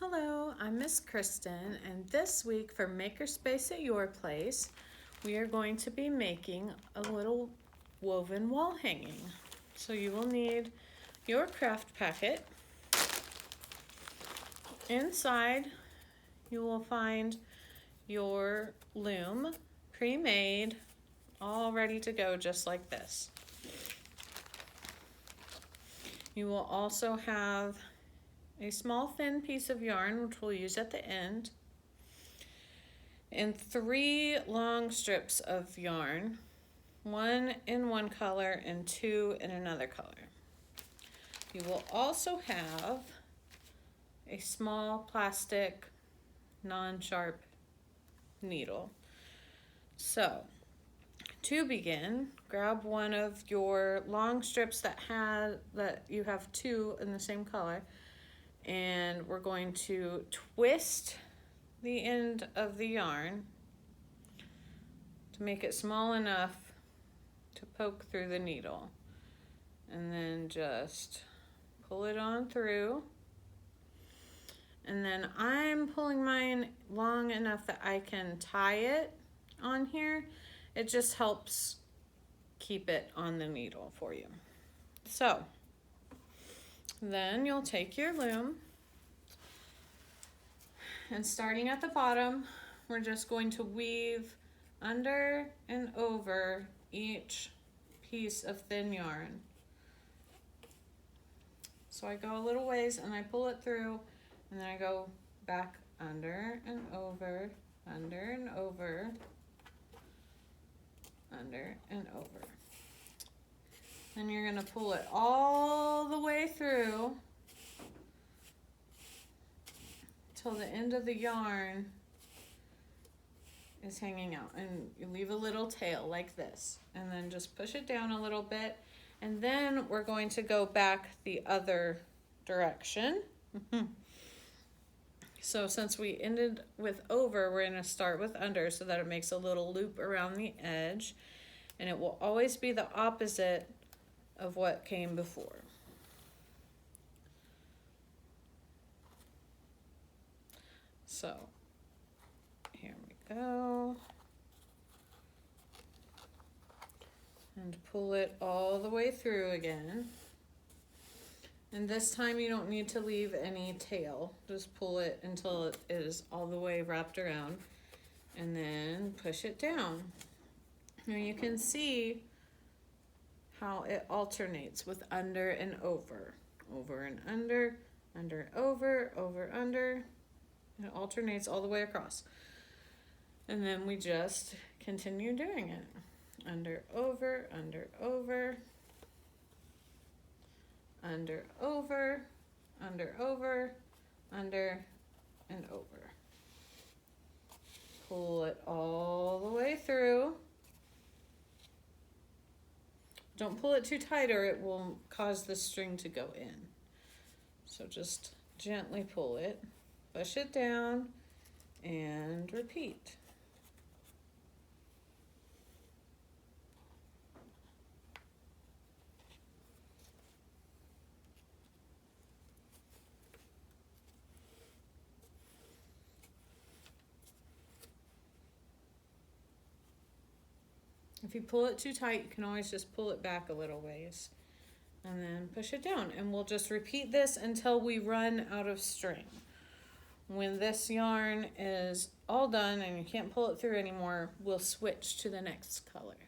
Hello, I'm Miss Kristin, and this week for Makerspace at Your Place, we are going to be making a little woven wall hanging. So you will need your craft packet. Inside, you will find your loom, pre-made, all ready to go just like this. You will also have a small thin piece of yarn, which we'll use at the end, and 3 long strips of yarn, 1 in one color and 2 in another color. You will also have a small plastic non-sharp needle. So to begin, grab one of your long strips that you have 2 in the same color, and we're going to twist the end of the yarn to make it small enough to poke through the needle, and then just pull it on through. And then I'm pulling mine long enough that I can tie it on here. It just helps keep it on the needle for you. So then you'll take your loom, and starting at the bottom, we're just going to weave under and over each piece of thin yarn. So I go a little ways and I pull it through, and then I go back under and over, under and over, under and over. Then you're going to pull it all the way through till the end of the yarn is hanging out, and you leave a little tail like this, and then just push it down a little bit, and then we're going to go back the other direction. So since we ended with over, we're going to start with under so that it makes a little loop around the edge, and it will always be the opposite of what came before. So here we go, and pull it all the way through again. And this time you don't need to leave any tail, just pull it until it is all the way wrapped around, and then push it down. Now you can see how it alternates with under and over, over and under, over, under. It alternates all the way across. And then we just continue doing it. Under, over, under, over, under, over, under, over, under, and over. Pull it all the way through. Don't pull it too tight or it will cause the string to go in. So just gently pull it, push it down, and repeat. If you pull it too tight, you can always just pull it back a little ways and then push it down. And we'll just repeat this until we run out of string. When this yarn is all done and you can't pull it through anymore, we'll switch to the next color.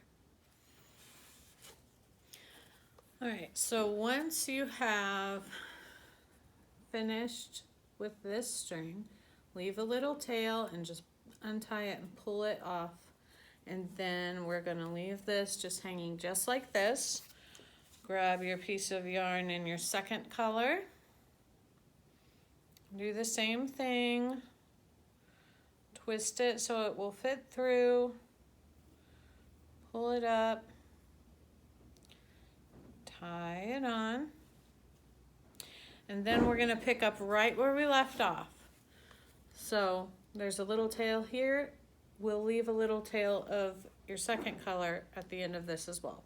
All right, so once you have finished with this string, leave a little tail and just untie it and pull it off. And then we're going to leave this just hanging just like this. Grab your piece of yarn in your second color. Do the same thing. Twist it so it will fit through. Pull it up. Tie it on. And then we're going to pick up right where we left off. So there's a little tail here. We'll leave a little tail of your second color at the end of this as well.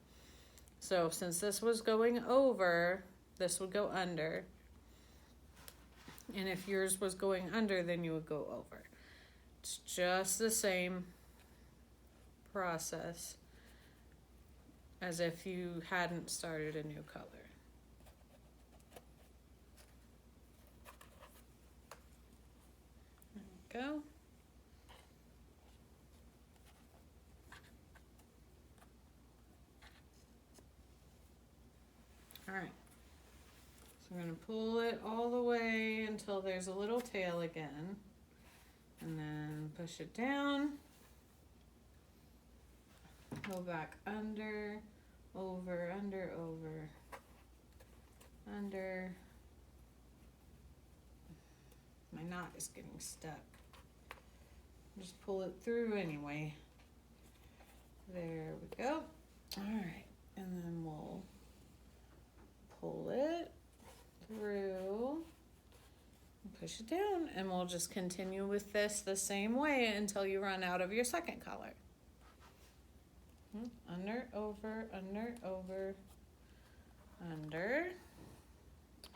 So since this was going over, this would go under. And if yours was going under, then you would go over. It's just the same process as if you hadn't started a new color. There we go. All right. So we're going to pull it all the way until there's a little tail again. And then push it down. Go back under, over, under, over, under. My knot is getting stuck. Just pull it through anyway. There we go. All right, and then we'll pull it through and push it down, and we'll just continue with this the same way until you run out of your second color. Under, over, under, over, under,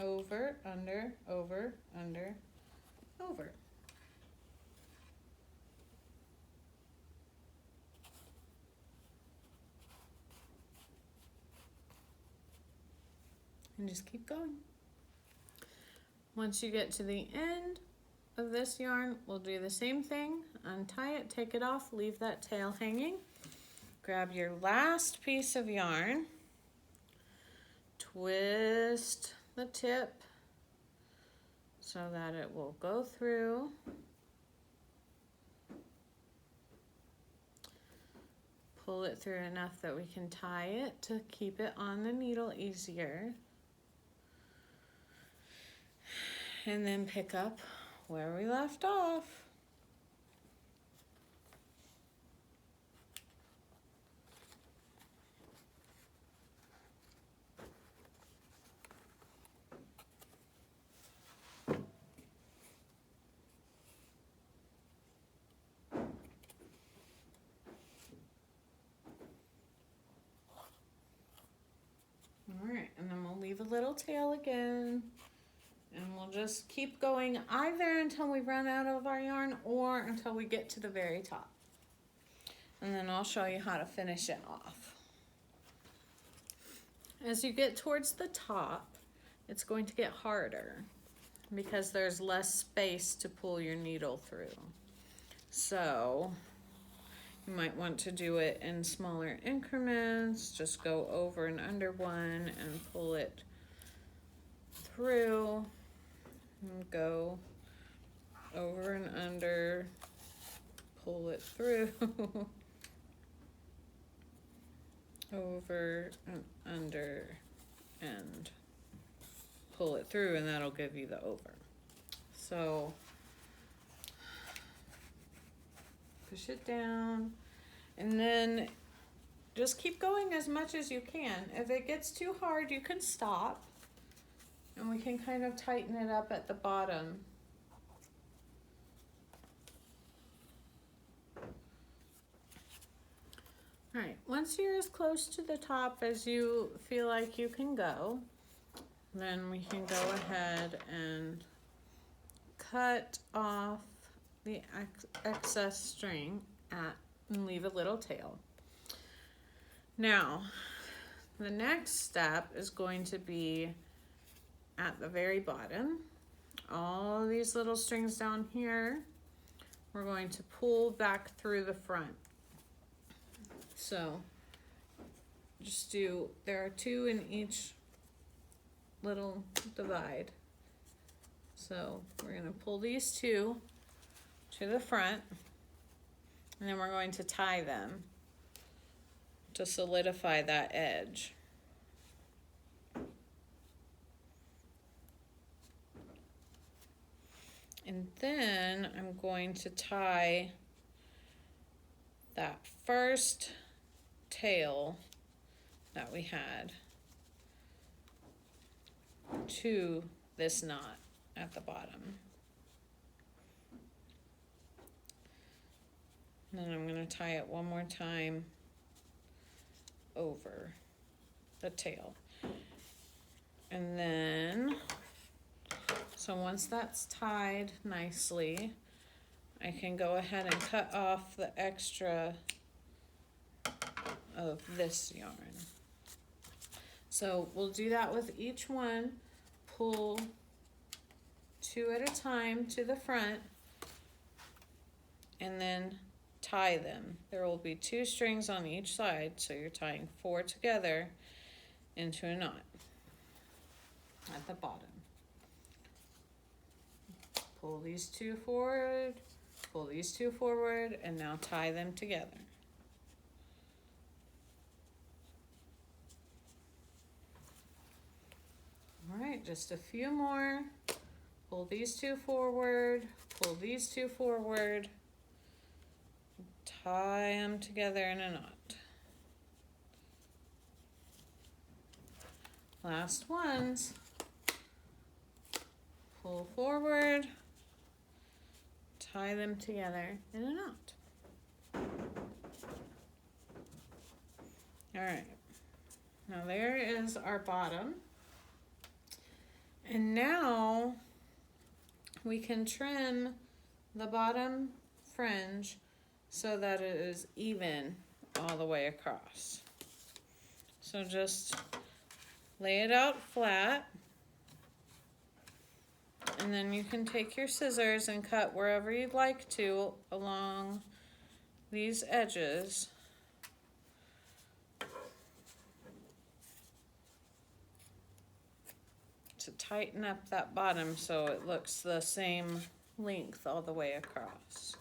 over, under, over, under, over. And just keep going. Once you get to the end of this yarn, we'll do the same thing. Untie it, take it off, leave that tail hanging. Grab your last piece of yarn, twist the tip so that it will go through. Pull it through enough that we can tie it to keep it on the needle easier. And then pick up where we left off. Alright, and then we'll leave a little tail again. And we'll just keep going either until we run out of our yarn or until we get to the very top. And then I'll show you how to finish it off. As you get towards the top, it's going to get harder because there's less space to pull your needle through. So you might want to do it in smaller increments. Just go over and under one and pull it through. And go over and under, pull it through, over and under, and pull it through, and that'll give you the over. So push it down, and then just keep going as much as you can. If it gets too hard, you can stop. And we can kind of tighten it up at the bottom. All right, once you're as close to the top as you feel like you can go, then we can go ahead and cut off the excess string and leave a little tail. Now, the next step is going to be at the very bottom. All these little strings down here, we're going to pull back through the front. So just there are 2 in each little divide. So we're going to pull these 2 to the front, and then we're going to tie them to solidify that edge. And then I'm going to tie that first tail that we had to this knot at the bottom. And then I'm going to tie it one more time over the tail. And then So once that's tied nicely, I can go ahead and cut off the extra of this yarn. So we'll do that with each one. Pull 2 at a time to the front and then tie them. There will be 2 strings on each side, so you're tying 4 together into a knot at the bottom. Pull these 2 forward, pull these 2 forward, and now tie them together. All right, just a few more. Pull these 2 forward, pull these 2 forward, tie them together in a knot. Last ones. Pull forward, tie them together in a knot. All right, now there is our bottom. And now we can trim the bottom fringe so that it is even all the way across. So just lay it out flat, and then you can take your scissors and cut wherever you'd like to along these edges. To tighten up that bottom so it looks the same length all the way across.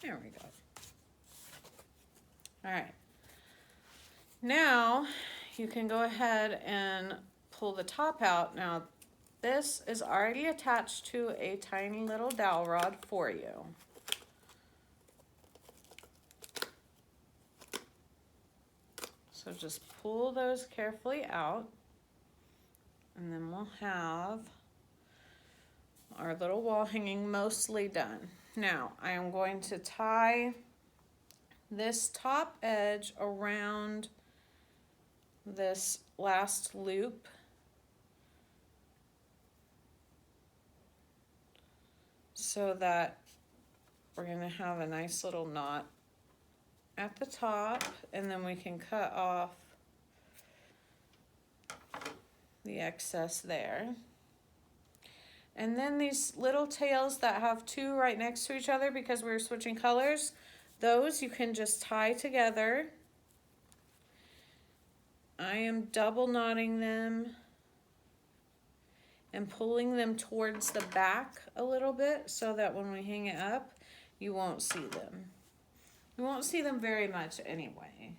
There we go. All right. Now you can go ahead and pull the top out. Now this is already attached to a tiny little dowel rod for you. So just pull those carefully out, and then we'll have our little wall hanging mostly done. Now I am going to tie this top edge around this last loop. So that we're going to have a nice little knot at the top, and then we can cut off the excess there. And then these little tails that have 2 right next to each other because we're switching colors, those you can just tie together. I am double knotting them and pulling them towards the back a little bit so that when we hang it up, you won't see them. You won't see them very much anyway.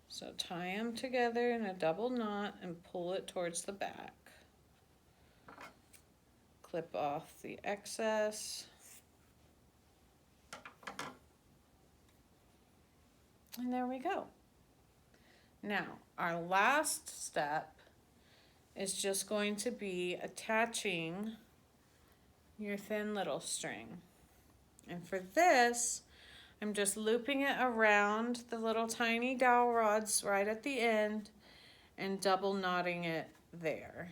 So tie them together in a double knot and pull it towards the back. Clip off the excess. And there we go. Now, our last step is just going to be attaching your thin little string. And for this, I'm just looping it around the little tiny dowel rods right at the end and double knotting it there.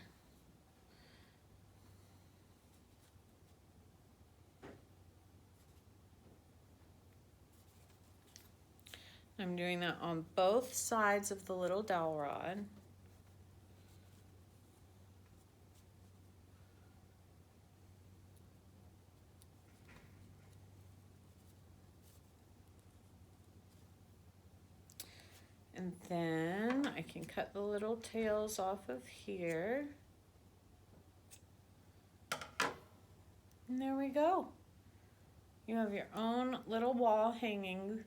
I'm doing that on both sides of the little dowel rod. And then I can cut the little tails off of here. And there we go. You have your own little wall hanging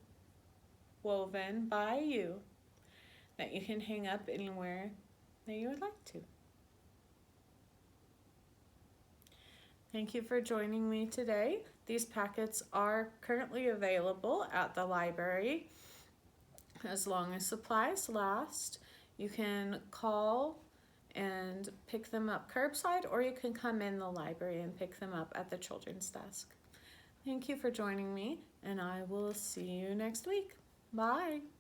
woven by you that you can hang up anywhere that you would like to. Thank you for joining me today. These packets are currently available at the library. as long as supplies last. You can call and pick them up curbside, or you can come in the library and pick them up at the children's desk. Thank you for joining me, and I will see you next week. Bye.